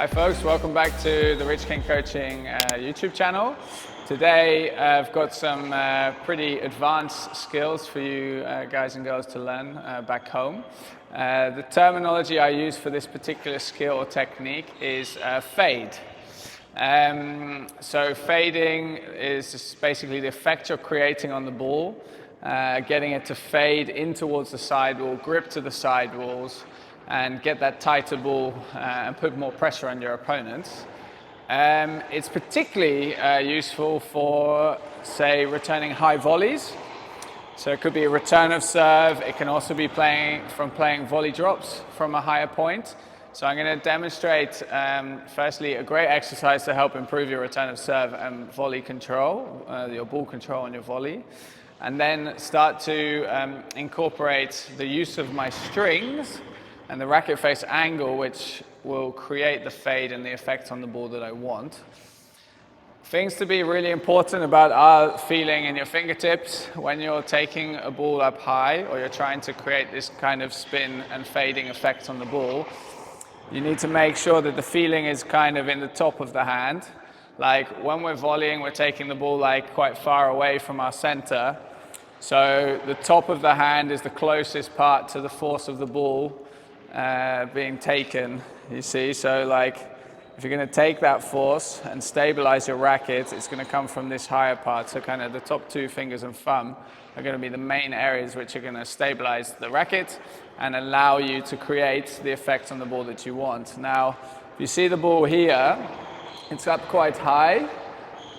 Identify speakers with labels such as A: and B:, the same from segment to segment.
A: Hi folks, welcome back to the Rich King Coaching YouTube channel. Today I've got some pretty advanced skills for you guys and girls to learn back home. The terminology I use for this particular skill or technique is fade. So fading is basically the effect you're creating on the ball, getting it to fade in towards the sidewall, grip to the sidewalls, and get that tighter ball and put more pressure on your opponents. It's particularly useful for, say, returning high volleys. So it could be a return of serve. It can also be playing volley drops from a higher point. So I'm going to demonstrate, firstly, a great exercise to help improve your return of serve and volley control, your ball control on your volley. And then start to incorporate the use of my strings and the racket face angle, which will create the fade and the effect on the ball that I want. Things to be really important about are feeling in your fingertips when you're taking a ball up high or you're trying to create this kind of spin and fading effect on the ball. You need to make sure that the feeling is kind of in the top of the hand. Like when we're volleying, we're taking the ball like quite far away from our center. So the top of the hand is the closest part to the force of the ball being taken, you see. So like if you're going to take that force and stabilize your racket, it's going to come from this higher part. So kind of the top two fingers and thumb are going to be the main areas which are going to stabilize the racket and allow you to create the effect on the ball that you want. Now, if you see the ball here, it's up quite high,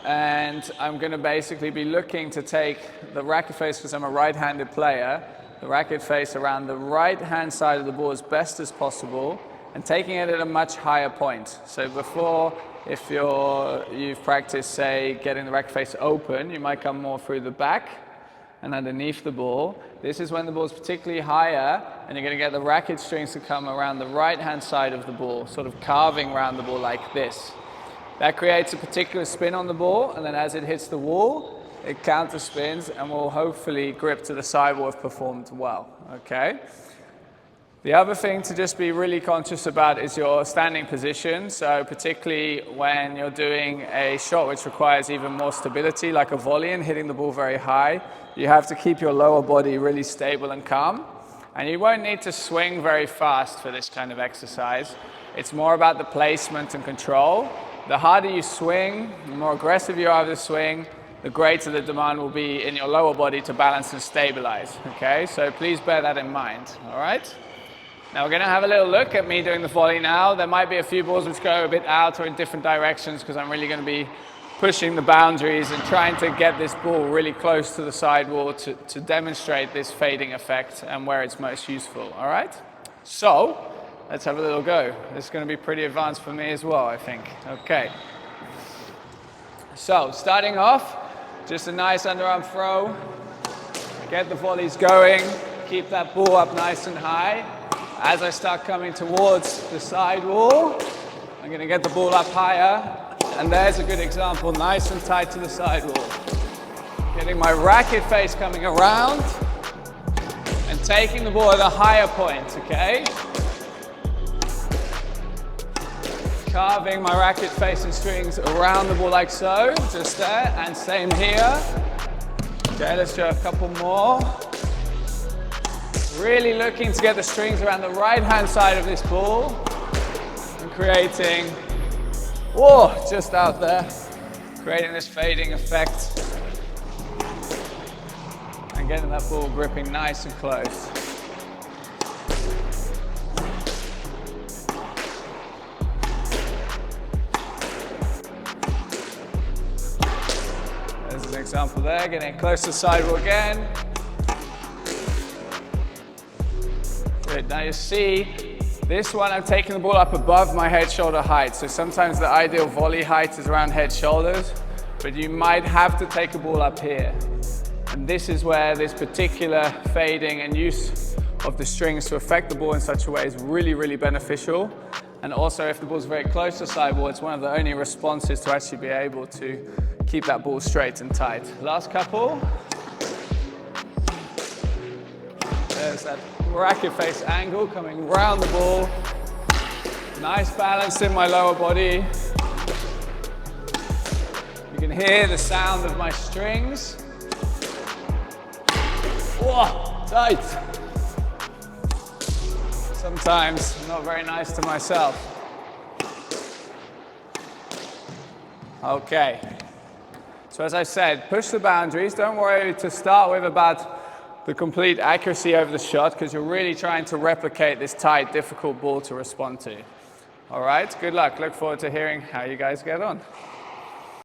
A: and I'm going to basically be looking to take the racket face, because I'm a right-handed player, the racket face around the right-hand side of the ball as best as possible and taking it at a much higher point. So before, if you've practiced, say, getting the racket face open, you might come more through the back and underneath the ball. This is when the ball is particularly higher, and you're going to get the racket strings to come around the right-hand side of the ball, sort of carving around the ball like this. That creates a particular spin on the ball, and then as it hits the wall, it counter spins and will hopefully grip to the sidewall if performed well, okay? The other thing to just be really conscious about is your standing position. So particularly when you're doing a shot which requires even more stability, like a volley and hitting the ball very high, you have to keep your lower body really stable and calm. And you won't need to swing very fast for this kind of exercise. It's more about the placement and control. The harder you swing, the more aggressive you are with the swing, the greater the demand will be in your lower body to balance and stabilize, okay? So please bear that in mind, all right? Now we're gonna have a little look at me doing the volley now. There might be a few balls which go a bit out or in different directions because I'm really gonna be pushing the boundaries and trying to get this ball really close to the sidewall to demonstrate this fading effect and where it's most useful, all right? So, let's have a little go. This is gonna be pretty advanced for me as well, I think. Okay. So, starting off, just a nice underarm throw. Get the volleys going. Keep that ball up nice and high. As I start coming towards the sidewall, I'm going to get the ball up higher. And there's a good example, nice and tight to the sidewall. Getting my racket face coming around and taking the ball at a higher point, okay? Carving my racket face and strings around the ball like so, just there, and same here. Okay, let's do a couple more. Really looking to get the strings around the right-hand side of this ball and creating, whoa, just out there, creating this fading effect and getting that ball gripping nice and close. Example there, getting close to the sidewall again. Good, now you see, this one I'm taking the ball up above my head shoulder height. So sometimes the ideal volley height is around head shoulders, but you might have to take a ball up here. And this is where this particular fading and use of the strings to affect the ball in such a way is really, really beneficial. And also if the ball's very close to the sidewall, it's one of the only responses to actually be able to keep that ball straight and tight. Last couple. There's that racket face angle coming round the ball. Nice balance in my lower body. You can hear the sound of my strings. Whoa, tight. Sometimes I'm not very nice to myself. Okay. So as I said, push the boundaries. Don't worry to start with about the complete accuracy over the shot, because you're really trying to replicate this tight, difficult ball to respond to. All right, good luck. Look forward to hearing how you guys get on.